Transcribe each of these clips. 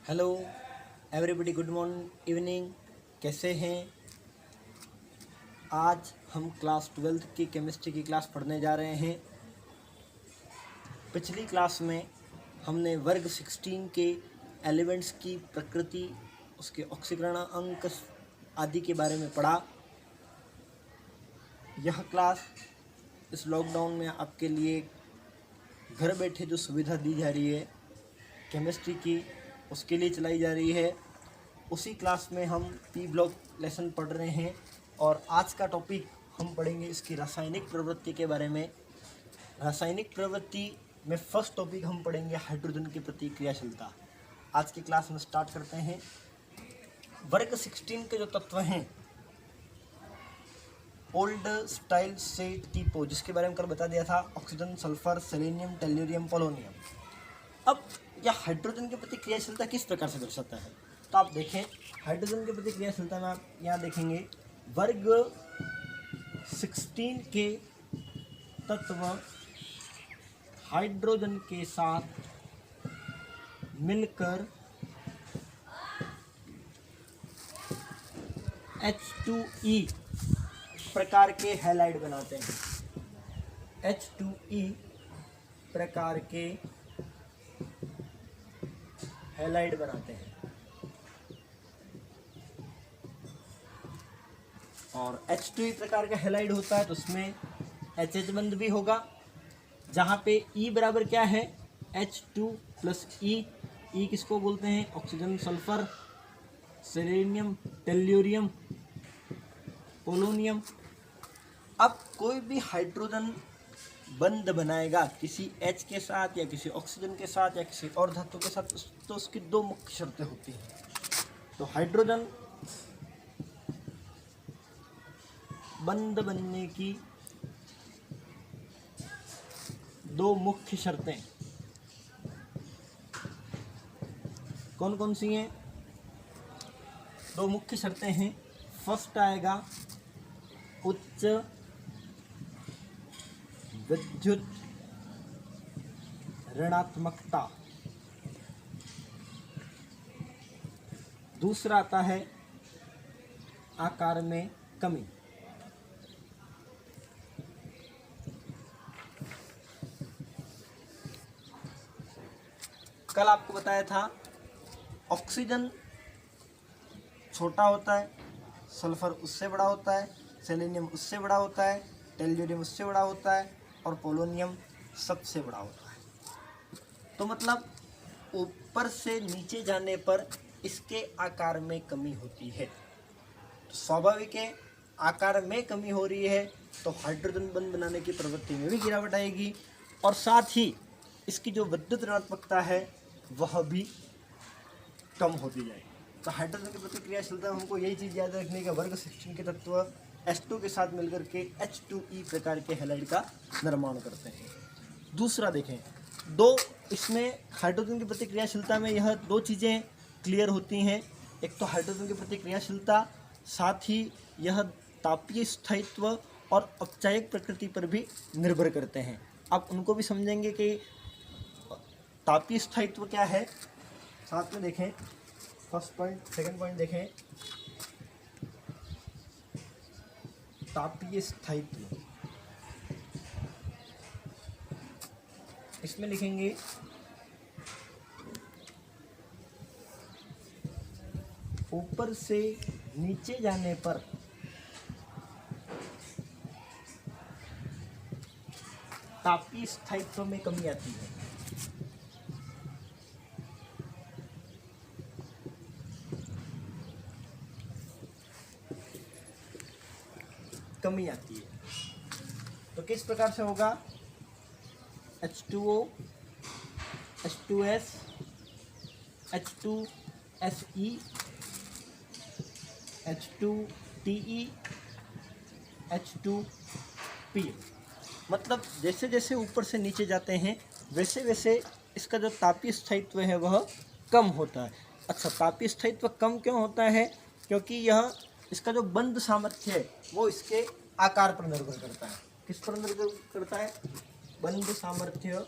Hello everybody, good morning evening. कैसे हैं? आज हम क्लास 12th की केमिस्ट्री की क्लास पढ़ने जा रहे हैं। पिछली क्लास में हमने वर्ग 16 के एलिमेंट्स की प्रकृति, उसके ऑक्सीकरण अंक आदि के बारे में पढ़ा। यह क्लास इस लॉकडाउन में आपके लिए घर बैठे जो सुविधा दी जा रही है केमिस्ट्री की, उसके लिए चलाई जा रही है। उसी क्लास में हम पी ब्लॉक लेसन पढ़ रहे हैं और आज का टॉपिक हम पढ़ेंगे इसकी रासायनिक प्रवृत्ति के बारे में। रासायनिक प्रवृत्ति में फर्स्ट टॉपिक हम पढ़ेंगे हाइड्रोजन की प्रतिक्रियाशीलता। आज की क्लास में स्टार्ट करते हैं। वर्ग 16 के जो तत्व हैं ओल्ड स्टाइल से टीपो, जिसके बारे में कल बता दिया था, oxygen, sulphur, selenium, tellurium, polonium. अब यह हाइड्रोजन की प्रतिक्रियाशीलता किस प्रकार से दर्शाता है, तो आप देखें हाइड्रोजन की प्रतिक्रियाशीलता में आप यहाँ देखेंगे वर्ग 16 के तत्व हाइड्रोजन के साथ मिलकर H2E प्रकार के हैलाइड बनाते हैं। H2E प्रकार के हैलाइड बनाते हैं और H2E प्रकार का हैलाइड होता है तो उसमें HH बंध भी होगा, जहाँ पे E बराबर क्या है, H2 प्लस E। E किसको बोलते हैं? Oxygen, sulphur, selenium, tellurium, polonium. अब कोई भी हाइड्रोजन बंध बनाएगा किसी H के साथ या किसी ऑक्सीजन के साथ या किसी और धातु के साथ, तो उसकी दो मुख्य शर्तें होती हैं। तो हाइड्रोजन बंध बनने की दो मुख्य शर्तें कौन कौन सी हैं? दो मुख्य शर्तें हैं। फर्स्ट आएगा उच्च विद्युत ऋणात्मकता, दूसरा आता है आकार में कमी। कल आपको बताया था ऑक्सीजन छोटा होता है, सल्फर उससे बड़ा होता है, सेलेनियम उससे बड़ा होता है, टेल्यूरियम उससे बड़ा होता है और पोलोनियम सबसे बड़ा होता है। तो मतलब ऊपर से नीचे जाने पर इसके आकार में कमी होती है। तो स्वाभाविक है, आकार में कमी हो रही है तो हाइड्रोजन बंध बनाने की प्रवृत्ति में भी गिरावट आएगी और साथ ही इसकी जो विद्युत ऋणात्मकता है वह भी कम होती जाएगी। तो हाइड्रोजन की प्रतिक्रियाशीलता में हमको यही चीज़ याद रखने का, वर्ग 16 के तत्व H2 के साथ मिलकर के H2E प्रकार के हैलाइड का निर्माण करते हैं। दूसरा देखें, दो इसमें हाइड्रोजन की प्रतिक्रियाशीलता में यह दो चीज़ें क्लियर होती हैं। एक तो हाइड्रोजन की प्रतिक्रियाशीलता, साथ ही यह तापीय स्थायित्व और औपचारिक प्रकृति पर भी निर्भर करते हैं। आप उनको भी समझेंगे कि तापीय स्थायित्व क्या है। साथ में देखें फर्स्ट पॉइंट, सेकंड पॉइंट देखें तापीय स्थायित्व। इसमें लिखेंगे ऊपर से नीचे जाने पर तापीय स्थायित्व में कमी आती है। कमी आती है तो किस प्रकार से होगा? H2O, H2S, H2SE, H2TE, H2P। मतलब जैसे जैसे ऊपर से नीचे जाते हैं वैसे वैसे इसका जो तापीय स्थायित्व है वह कम होता है। अच्छा, तापीय स्थायित्व कम क्यों होता है? क्योंकि यह इसका जो बंध सामर्थ्य है वो इसके आकार पर निर्भर करता है। किस पर निर्भर करता है? बंध सामर्थ्य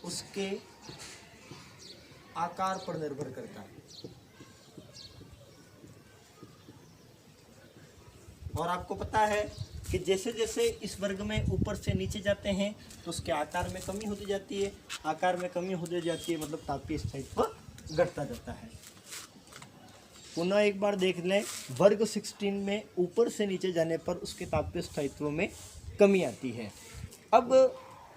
उसके आकार पर निर्भर करता है। और आपको पता है कि जैसे जैसे इस वर्ग में ऊपर से नीचे जाते हैं तो उसके आकार में कमी होती जाती है, आकार में कमी होती जाती है, मतलब तापीय स्थायित्व घटता जाता है। पुनः एक बार देख लें, वर्ग 16 में ऊपर से नीचे जाने पर उसके तापीय स्थायित्व में कमी आती है। अब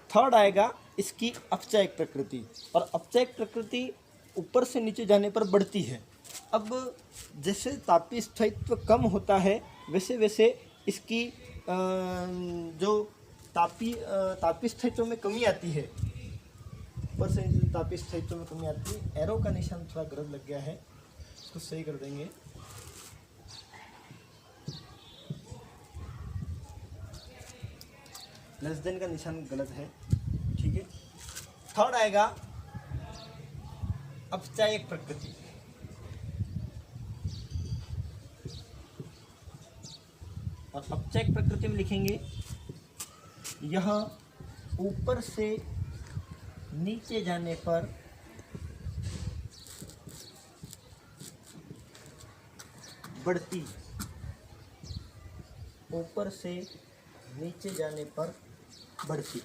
थर्ड आएगा इसकी अपचायक प्रकृति, और अपचायक प्रकृति ऊपर से नीचे जाने पर बढ़ती है। अब जैसे तापीय स्थायित्व कम होता है वैसे वैसे इसकी जो तापीय स्थायित्व में कमी आती है, ऊपर से नीचे तापीय स्थायित्व में कमी आती है। एरो का निशान थोड़ा गलत लग गया है, इसको सही कर देंगे। लेस देन का निशान गलत है, ठीक है। थर्ड आएगा अपचायक प्रकृति। और अपचायक प्रकृति में लिखेंगे यह ऊपर से नीचे जाने पर बढ़ती, ऊपर से नीचे जाने पर बढ़ती।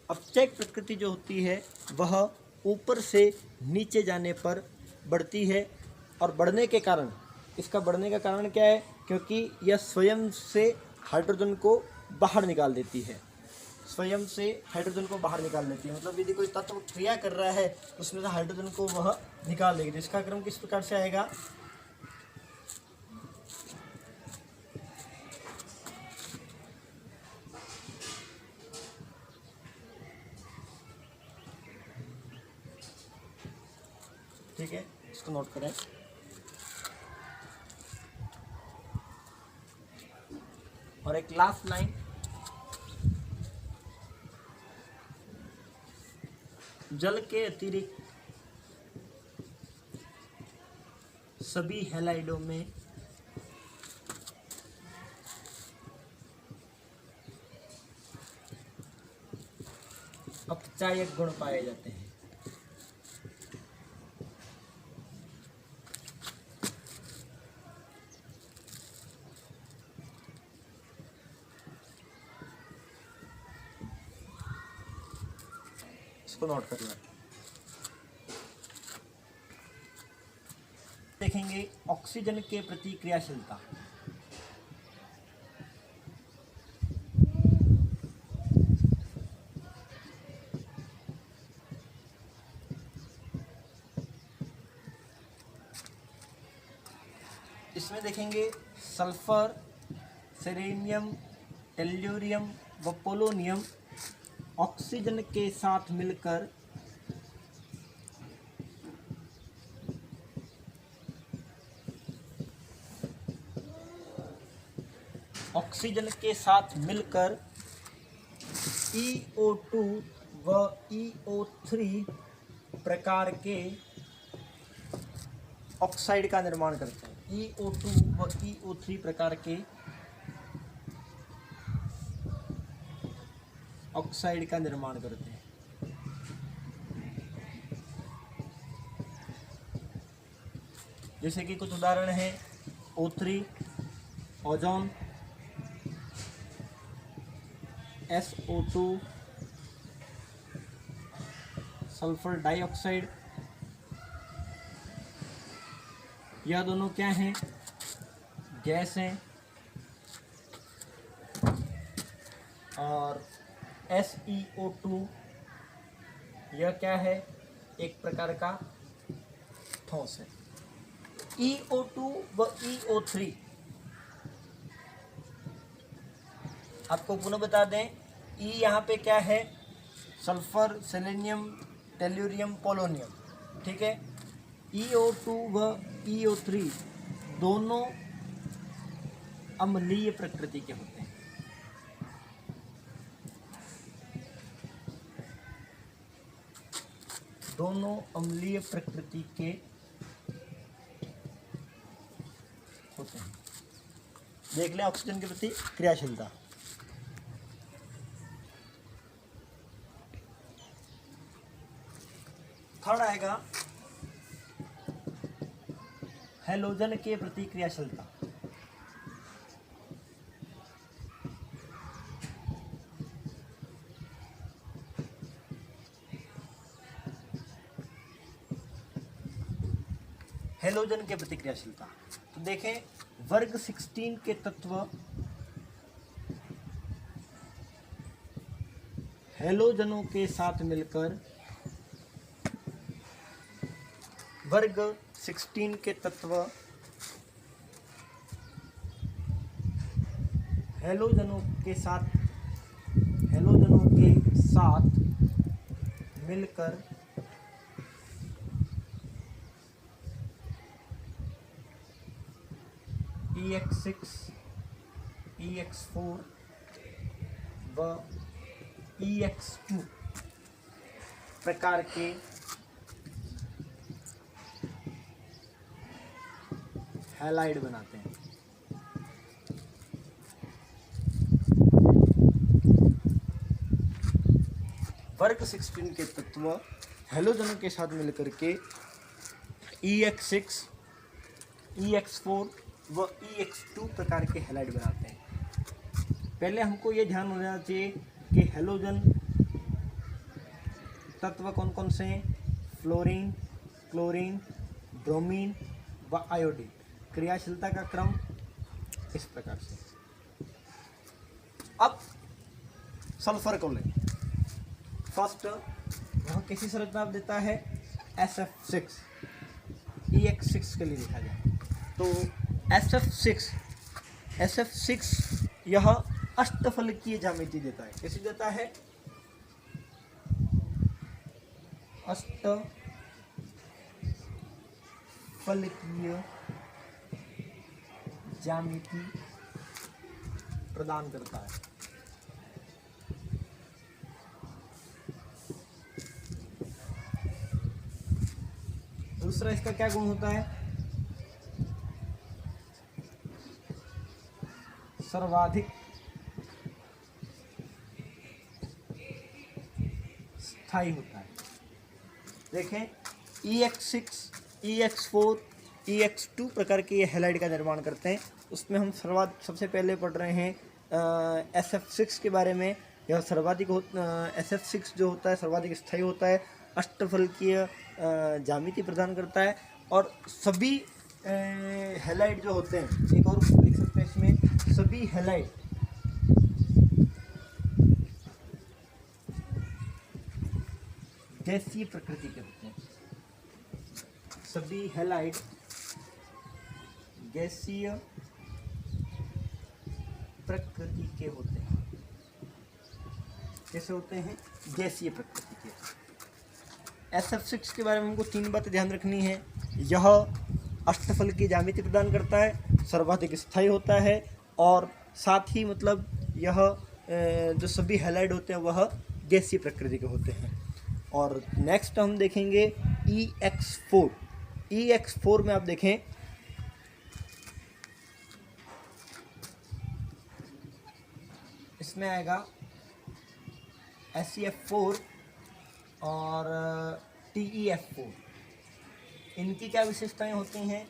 अपचायक प्रकृति जो होती है वह ऊपर से नीचे जाने पर बढ़ती है। और बढ़ने के कारण, इसका बढ़ने का कारण क्या है? क्योंकि यह स्वयं से हाइड्रोजन को बाहर निकाल देती है, स्वयं से हाइड्रोजन को बाहर निकाल देती है। मतलब यदि कोई तत्व क्रिया कर रहा है तो उसमें से हाइड्रोजन को वह निकाल देगी। इसका क्रम किस प्रकार से आएगा? ठीक है, इसको नोट करें। और एक लास्ट लाइन, जल के अतिरिक्त सभी हैलाइडों में अपचायक गुण पाए जाते हैं। इसको नोट कर लें। देखेंगे ऑक्सीजन के प्रति क्रियाशीलता। इसमें देखेंगे सल्फर, सेलेनियम, टेल्यूरियम व पोलोनियम ऑक्सीजन के साथ मिलकर EO2 व EO3 प्रकार के ऑक्साइड का निर्माण करते हैं। EO2 व EO3 प्रकार के ऑक्साइड का निर्माण करते हैं। जैसे कि कुछ उदाहरण हैं, O3, ozone, SO2, sulphur dioxide. यह दोनों क्या हैं? गैस हैं। और SeO2 यह क्या है? एक प्रकार का ठोस है। EO2 व EO3 आपको पुनः बता दें, E यहाँ पे क्या है? सल्फर, सेलेनियम, टेल्यूरियम, पोलोनियम, ठीक है। EO2 व EO3 दोनों अम्लीय प्रकृति के होते हैं। दोनों अम्लीय प्रकृति के होते हैं। देख लें ऑक्सीजन के प्रति क्रियाशीलता। थर्ड आएगा हैलोजन के प्रति क्रियाशीलता। हैलोजन के प्रति क्रियाशीलता, तो देखें वर्ग 16 के तत्व हैलोजनों के साथ मिलकर, वर्ग 16 के तत्व हैलोजनों के साथ मिलकर EX6, EX4 व EX2 प्रकार के हैलाइड बनाते हैं। वर्ग 16 के तत्व हैलोजनों के साथ मिलकर के EX6, EX4 व EX2 प्रकार के हैलाइड बनाते हैं। पहले हमको ये ध्यान होना चाहिए कि हैलोजन तत्व कौन कौन से हैं? फ्लोरीन, क्लोरीन, ब्रोमीन व आयोडीन। क्रियाशीलता का क्रम इस प्रकार से। अब सल्फर को लें। फर्स्ट वह किसी संरचना देता है SF6, EX6 के लिए लिखा जाए तो SF6 यह अष्टफलकीय ज्यामिति देता है। कैसे देता है? अष्टफलकीय ज्यामिति प्रदान करता है। दूसरा इसका क्या गुण होता है? सर्वाधिक स्थायी होता है। देखें EX6, EX4, EX2 प्रकार के ये हैलाइड का निर्माण करते हैं। उसमें हम सबसे पहले पढ़ रहे हैं SF6 के बारे में। यह सर्वाधिक SF6 जो होता है सर्वाधिक स्थायी होता है, अष्टफलकीय ज्यामिति प्रदान करता है और सभी हैलाइड जो होते हैं, एक और लिख सकते हैं इसमें, सभी हैलाइड गैसीय प्रकृति के होते हैं। सभी हैलाइड गैसीय प्रकृति के होते हैं। कैसे होते हैं? गैसीय प्रकृति के। SF6 के बारे में हमको 3 बातें ध्यान रखनी है। यह अष्टफल की ज्यामिति प्रदान करता है, सर्वाधिक स्थायी होता है और साथ ही मतलब यह जो सभी हैलाइड होते हैं वह गैसीय प्रकृति के होते हैं। और नेक्स्ट हम देखेंगे EX4। EX4 में आप देखें इसमें आएगा SeF4 और TeF4। इनकी क्या विशेषताएं होती हैं?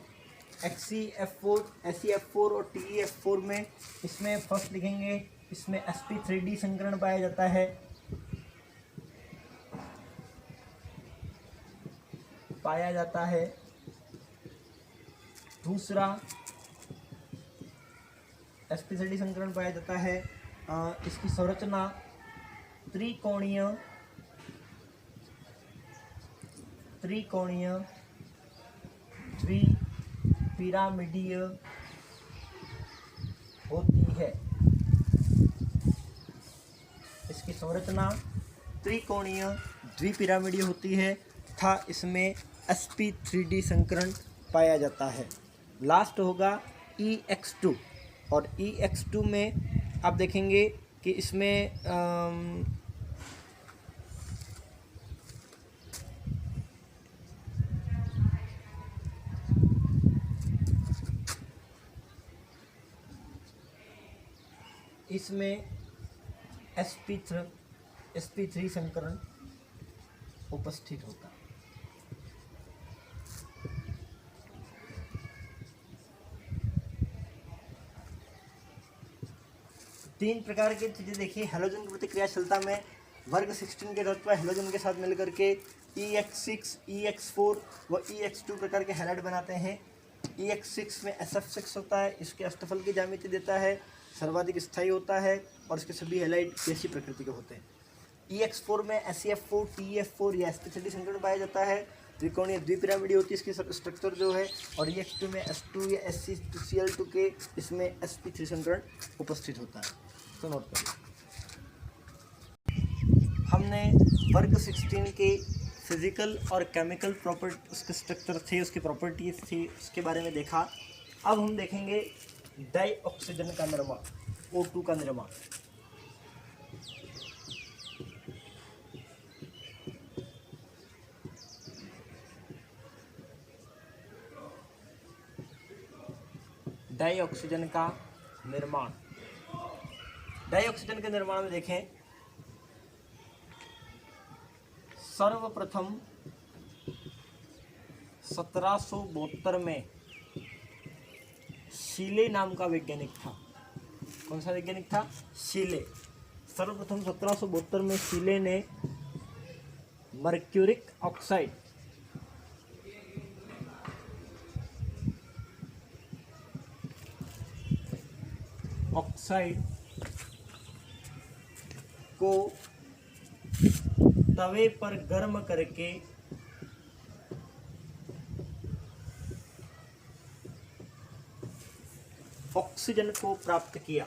XeF4, SeF4 और TeF4 में इसमें फर्स्ट लिखेंगे, इसमें sp3d संकरण पाया जाता है, दूसरा sp3d संकरण पाया जाता है। इसकी संरचना त्रिकोणीय द्विपिरामिडीय होती है। इसकी संरचना त्रिकोणीय द्विपिरामिडीय होती है तथा इसमें sp3d संकरण पाया जाता है। लास्ट होगा EX2 और EX2 में आप देखेंगे कि इसमें sp3 संकरण उपस्थित होता है। तीन प्रकार की चीज़ें देखिए हेलोजन की प्रतिक्रियाशीलता में। वर्ग 16 के तौर पर हेलोजन के साथ मिलकर के EX6, EX4 व EX2 प्रकार के हैलाइड बनाते हैं। EX6 में SF6 होता है, इसके अष्टफल की ज्यामिति देता है, सर्वाधिक स्थायी होता है और इसके सभी हैलाइड गैसीय प्रकृति के होते हैं। EX4 में SeF4, TeF4 या sp3 संकरण पाया जाता है, त्रिकोणीय द्विपिरामिडीय होती है इसकी स्ट्रक्चर जो है। और EX2 में S2 या ScCl2 के इसमें sp3 संकरण उपस्थित होता है। तो नोट करिए, हमने वर्ग 16 के फिजिकल और केमिकल प्रॉपर्टी, उसके स्ट्रक्चर थे, उसकी प्रॉपर्टीज थी, उसके बारे में देखा। अब हम देखेंगे डाई ऑक्सीजन का निर्माण, O2 का निर्माण। डाई ऑक्सीजन का निर्माण, डाई ऑक्सीजन के निर्माण में देखें, सर्वप्रथम 1772 में शीले नाम का वैज्ञानिक था। कौन सा वैज्ञानिक था? शीले। सर्वप्रथम 1772 में शीले ने मर्क्यूरिक ऑक्साइड को तवे पर गर्म करके ऑक्सीजन को प्राप्त किया।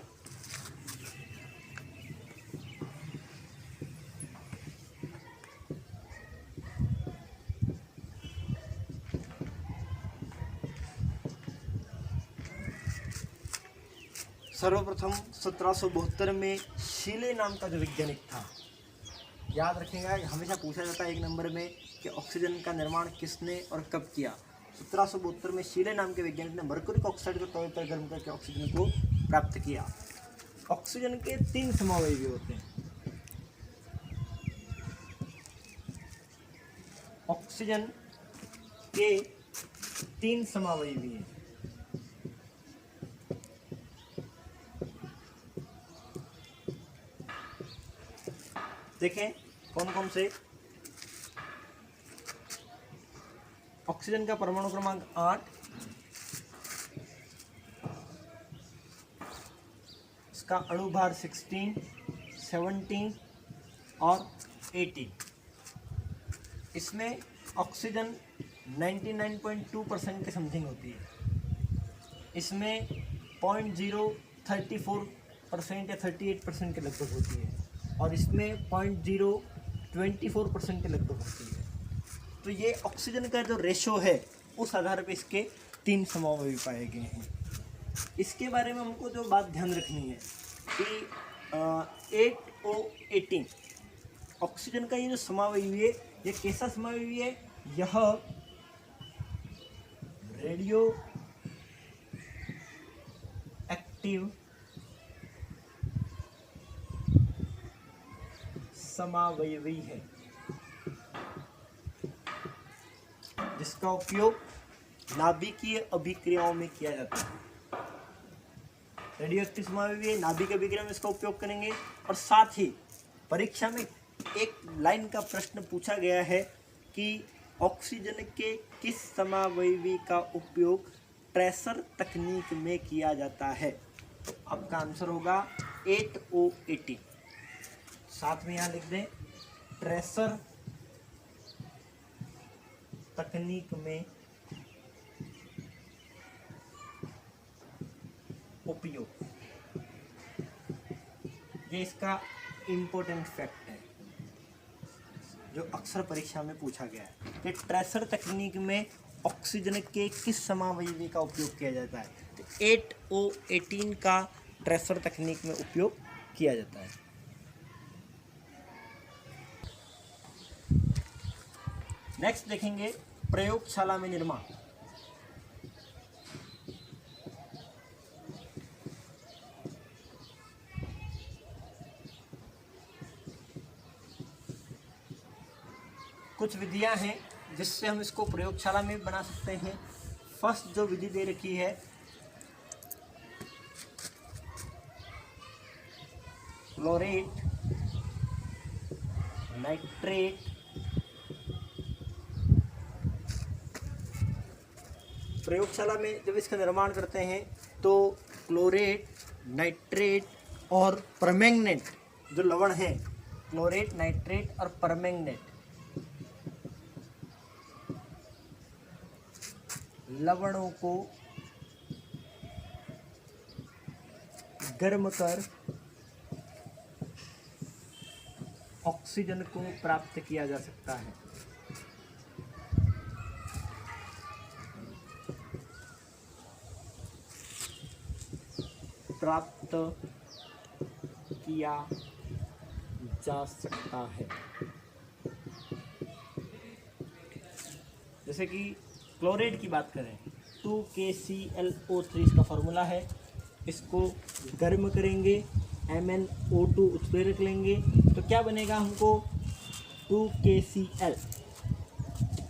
सर्वप्रथम 1772 में शीले नाम का जो वैज्ञानिक था, याद रखेंगे, हमेशा पूछा जाता है एक नंबर में कि ऑक्सीजन का निर्माण किसने और कब किया। 1772 में शीले नाम के वैज्ञानिक ने मर्क्यूरिक ऑक्साइड को तवे पर गर्म करके ऑक्सीजन को प्राप्त किया। ऑक्सीजन के 3 समावयवी होते हैं। ऑक्सीजन के 3 समावयवी हैं। देखें कौन कौन से। ऑक्सीजन का परमाणु क्रमांक 8, इसका अणुभार 16, 17 और 18। इसमें ऑक्सीजन 99.2% के समथिंग होती है। इसमें 0.034% या 38% के लगभग होती है और इसमें 0.024% के लगभग होती है। तो ये ऑक्सीजन का जो रेशो है उस आधार पर इसके 3 समावयवी पाए गए हैं। इसके बारे में हमको जो बात ध्यान रखनी है कि 8O18 ऑक्सीजन का ये जो समावयवी है, ये कैसा समावयवी है? यह रेडियो एक्टिव समावयवी है, जिसका उपयोग नाभिकीय अभिक्रियाओं में किया जाता है। रेडियो एक्टिव समावयवी है, नाभिकीय अभिक्रिया में इसका उपयोग करेंगे। और साथ ही परीक्षा में एक लाइन का प्रश्न पूछा गया है कि ऑक्सीजन के किस समावयवी का उपयोग ट्रेसर तकनीक में किया जाता है? तो आपका आंसर होगा 8O18। साथ में यहाँ लिख दें ट्रेसर तकनीक में उपयोग। ये इसका इम्पोर्टेंट फैक्ट है जो अक्सर परीक्षा में पूछा गया है कि ट्रेसर तकनीक में ऑक्सीजन के किस समावयवी का उपयोग किया जाता है। तो 8O18 का ट्रेसर तकनीक में उपयोग किया जाता है। नेक्स्ट देखेंगे प्रयोगशाला में निर्माण। कुछ विधियां हैं जिससे हम इसको प्रयोगशाला में बना सकते हैं। फर्स्ट जो विधि दे रखी है क्लोरेट नाइट्रेट प्रयोगशाला में जब इसका निर्माण करते हैं तो क्लोरेट नाइट्रेट और परमैंगनेट जो लवण है, क्लोरेट नाइट्रेट और परमैंगनेट लवणों को गर्म कर ऑक्सीजन को प्राप्त किया जा सकता है। प्राप्त किया जा सकता है। जैसे कि क्लोरेट की बात करें, 2KClO3 इसका फॉर्मूला है। इसको गर्म करेंगे, MnO2 उत्प्रेरक लेंगे तो क्या बनेगा हमको 2KCl।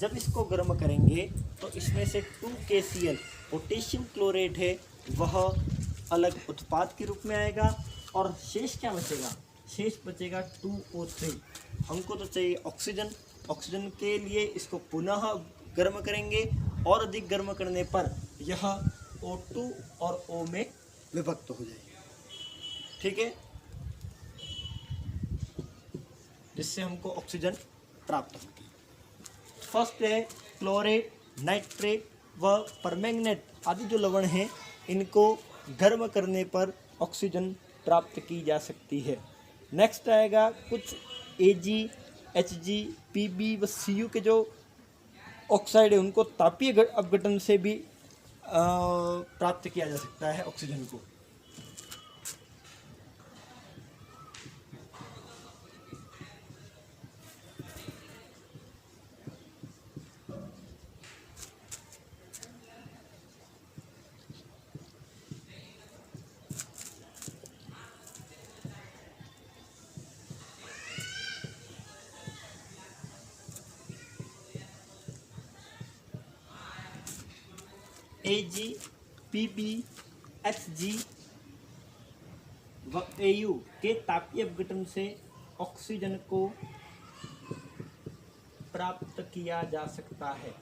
जब इसको गर्म करेंगे तो इसमें से 2KCl पोटेशियम क्लोरेट है वह अलग उत्पाद के रूप में आएगा और शेष क्या बचेगा, शेष बचेगा 2O3। हमको तो चाहिए ऑक्सीजन, ऑक्सीजन के लिए इसको पुनः गर्म करेंगे और अधिक गर्म करने पर यह O2 और O में विभक्त हो जाएगी, ठीक है, जिससे हमको ऑक्सीजन प्राप्त होगी। फर्स्ट है क्लोरेट नाइट्रेट व परमैंगनेट आदि जो लवण हैं इनको गर्म करने पर ऑक्सीजन प्राप्त की जा सकती है। नेक्स्ट आएगा कुछ Ag, Hg, Pb व Cu के जो ऑक्साइड है उनको तापीय अपघटन से भी प्राप्त किया जा सकता है ऑक्सीजन को। Ag, Pb, Hg व Au के तापीय अपघटन से ऑक्सीजन को प्राप्त किया जा सकता है।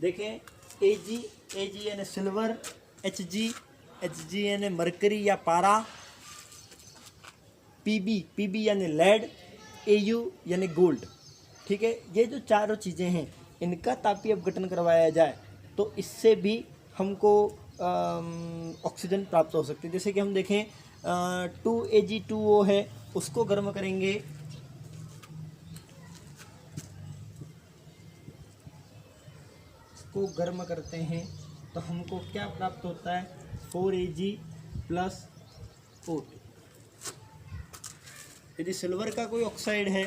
देखें Ag यानी सिल्वर, Hg यानी मरकरी या पारा, Pb यानी लेड, Au यानी गोल्ड, ठीक है। ये जो चारों चीज़ें हैं इनका तापीय अपघटन करवाया जाए तो इससे भी हमको ऑक्सीजन प्राप्त हो सकती है। जैसे कि हम देखें 2Ag2O है, उसको गर्म करेंगे को गर्म करते हैं तो हमको क्या प्राप्त होता है 4Ag + O2। यदि सिल्वर का कोई ऑक्साइड है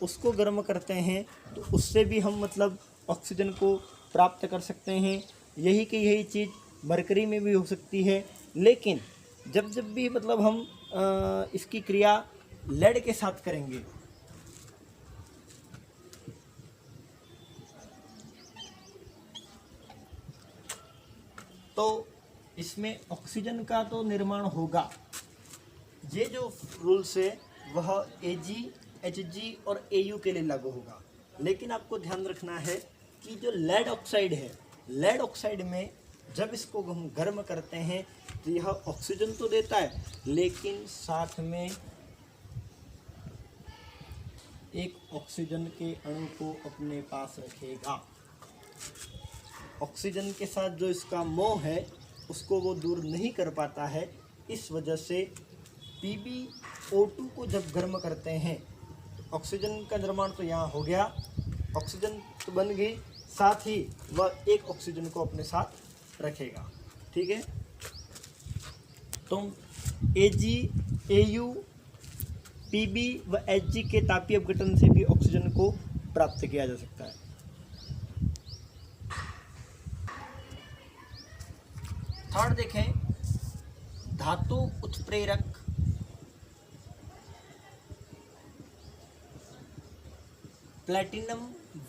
उसको गर्म करते हैं तो उससे भी हम मतलब ऑक्सीजन को प्राप्त कर सकते हैं। यही कि यही चीज़ मरकरी में भी हो सकती है, लेकिन जब भी मतलब हम इसकी क्रिया लेड के साथ करेंगे तो इसमें ऑक्सीजन का तो निर्माण होगा। ये जो रूल्स है वह Ag, Hg और Au के लिए लागू होगा, लेकिन आपको ध्यान रखना है कि जो लेड ऑक्साइड है, लेड ऑक्साइड में जब इसको हम गर्म करते हैं तो यह ऑक्सीजन तो देता है लेकिन साथ में एक ऑक्सीजन के अणु को अपने पास रखेगा। ऑक्सीजन के साथ जो इसका मोह है उसको वो दूर नहीं कर पाता है। इस वजह से PbO2 को जब गर्म करते हैं ऑक्सीजन का निर्माण तो यहाँ हो गया, ऑक्सीजन तो बन गई, साथ ही वह एक ऑक्सीजन को अपने साथ रखेगा, ठीक है। तो Ag, Au, Pb व Hg के तापीय अपघटन से भी ऑक्सीजन को प्राप्त किया जा सकता है। थर्ड देखें, धातु उत्प्रेरक प्लैटिनम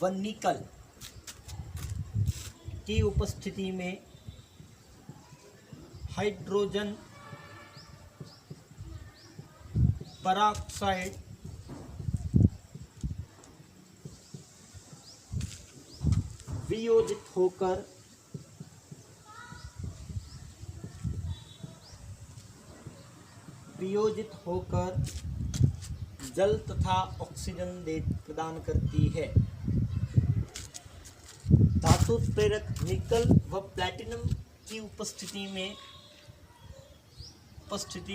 व निकल की उपस्थिति में हाइड्रोजन परऑक्साइड वियोजित होकर जल तथा ऑक्सीजन प्रदान करती है। धातु प्रेरक निकल व प्लैटिनम की उपस्थिति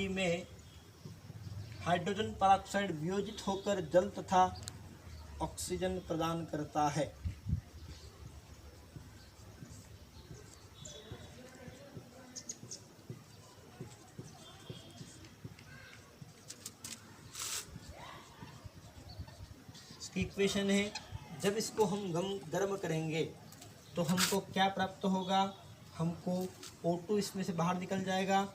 में हाइड्रोजन परऑक्साइड वियोजित होकर जल तथा ऑक्सीजन प्रदान करता है। इसकी इक्वेशन है, जब इसको हम गर्म करेंगे तो हमको क्या प्राप्त होगा, हमको O2 इसमें से बाहर निकल जाएगा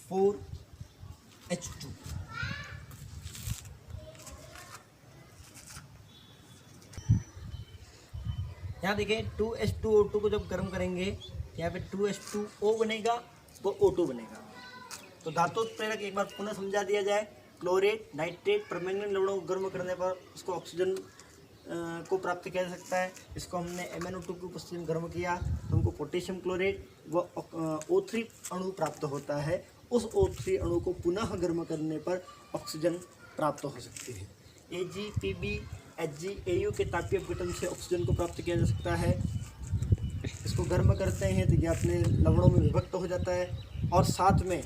4H2। यहाँ देखिए 2H2O2 को जब गर्म करेंगे यहाँ पे 2H2O बनेगा, वो O2 बनेगा। तो धातु प्रेरक एक बार पुनः समझा दिया जाए। क्लोरेट, नाइट्रेट, परमैंगनीय लवणों को गर्म करने पर उसको ऑक्सीजन को प्राप्त किया जा सकता है। इसको हमने MnO2 की उपस्थिति में गर्म किया तो हमको पोटेशियम क्लोरेट व O3 अणु प्राप्त होता है। उस O3 अणु को पुनः गर्म करने पर ऑक्सीजन प्राप्त हो सकती है। Ag, Pb, Hg, Au के तापीय अपघटन से ऑक्सीजन को प्राप्त किया जा सकता है। इसको गर्म करते हैं तो यह अपने लवणों में विभक्त हो जाता है। और साथ में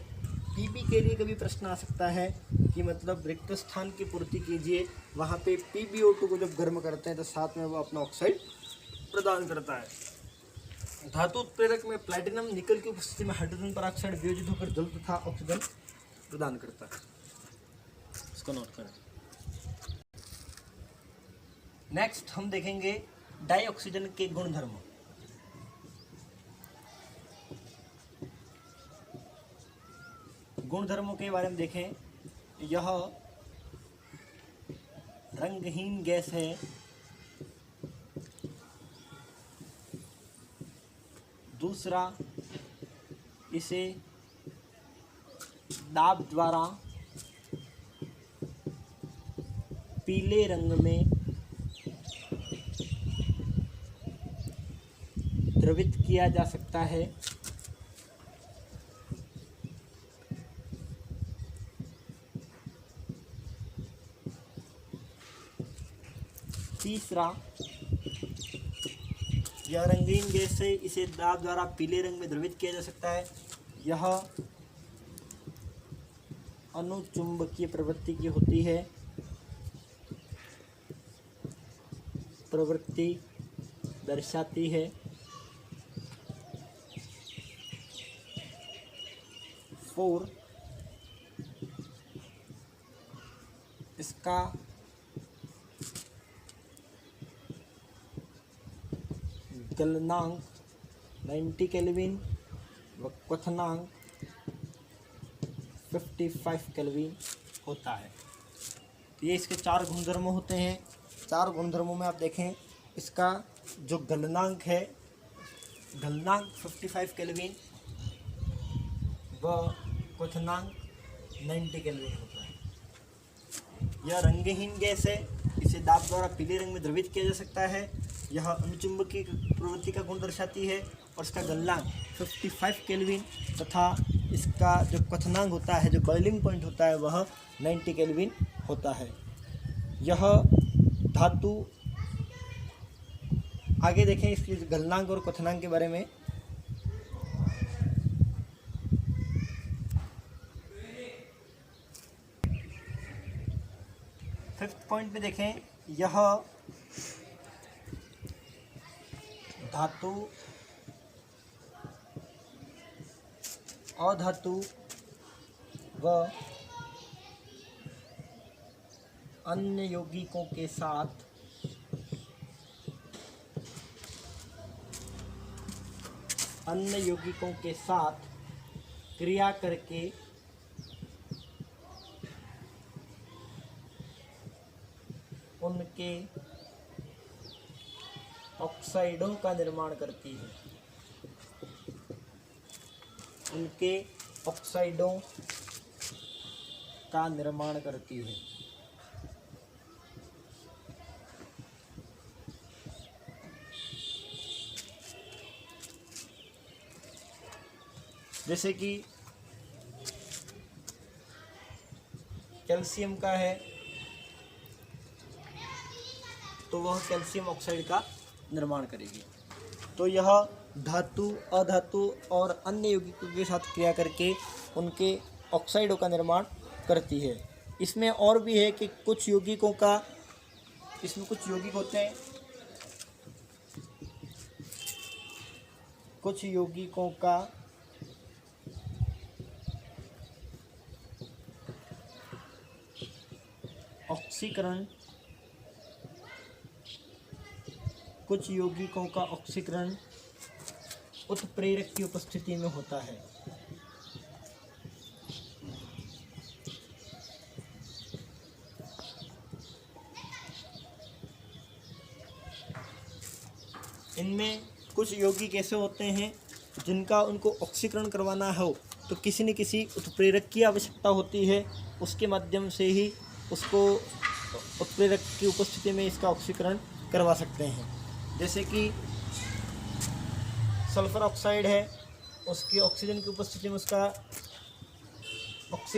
Pb के लिए कभी प्रश्न आ सकता है कि मतलब रिक्त स्थान की पूर्ति कीजिए, वहाँ पे PbO2 को जब गर्म करते हैं तो साथ में वो अपना ऑक्साइड प्रदान करता है। धातु उत्प्रेरक में प्लैटिनम निकल की उपस्थिति में हाइड्रोजन परऑक्साइड वियोजित होकर जल तथा ऑक्सीजन प्रदान करता है। इसको नोट करें। नेक्स्ट हम देखेंगे डाइऑक्सीजन के गुणधर्म। गुणधर्मों के बारे में देखें, यह रंगहीन गैस है। दूसरा, इसे दाब द्वारा पीले रंग में द्रवित किया जा सकता है। तीसरा, यह रंगीन गैस है, इसे दाब द्वारा पीले रंग में द्रवित किया जा सकता है। यह अनुचुंबकीय प्रवृत्ति की होती है। प्रवृत्ति दर्शाती है। 4, इसका गलनांक 90 केल्विन व क्वथनांक 55 केल्विन होता है। तो ये इसके 4 गुणधर्म होते हैं। 4 गुणधर्मों में आप देखें, इसका जो गलनांक है, गलनांक 55 केल्विन व क्वथनांक 90 केल्विन होता है। यह रंगहीन गैस है, इसे दाब द्वारा पीले रंग में द्रवित किया जा सकता है। यह अनुचुंबकीय प्रवृत्ति का गुण दर्शाती है और इसका गलनांक 55 केल्विन तथा इसका जो क्वथनांक होता है, जो बॉइलिंग पॉइंट होता है, वह 90 केल्विन होता है। यह धातु, आगे देखें इसकी गलनांक और क्वथनांक के बारे में। फिफ्थ पॉइंट में देखें, यह धातु, अधातु व अन्य यौगिकों के साथ क्रिया करके उनके ऑक्साइडों का निर्माण करती है। उनके ऑक्साइडों का निर्माण करती है। जैसे कि कैल्शियम का है तो वह कैल्शियम ऑक्साइड का निर्माण करेगी। तो यह धातु, अधातु और अन्य यौगिकों के साथ क्रिया करके उनके ऑक्साइडों का निर्माण करती है। इसमें और भी है कि कुछ यौगिक होते हैं, कुछ यौगिकों का ऑक्सीकरण उत्प्रेरक की उपस्थिति में होता है। इनमें कुछ यौगिक ऐसे होते हैं जिनका उनको ऑक्सीकरण करवाना हो तो किसी न किसी उत्प्रेरक की आवश्यकता होती है, उसके माध्यम से ही उसको उत्प्रेरक की उपस्थिति में इसका ऑक्सीकरण करवा सकते हैं। जैसे कि सल्फर ऑक्साइड है, उसकी ऑक्सीजन की उपस्थिति में उसका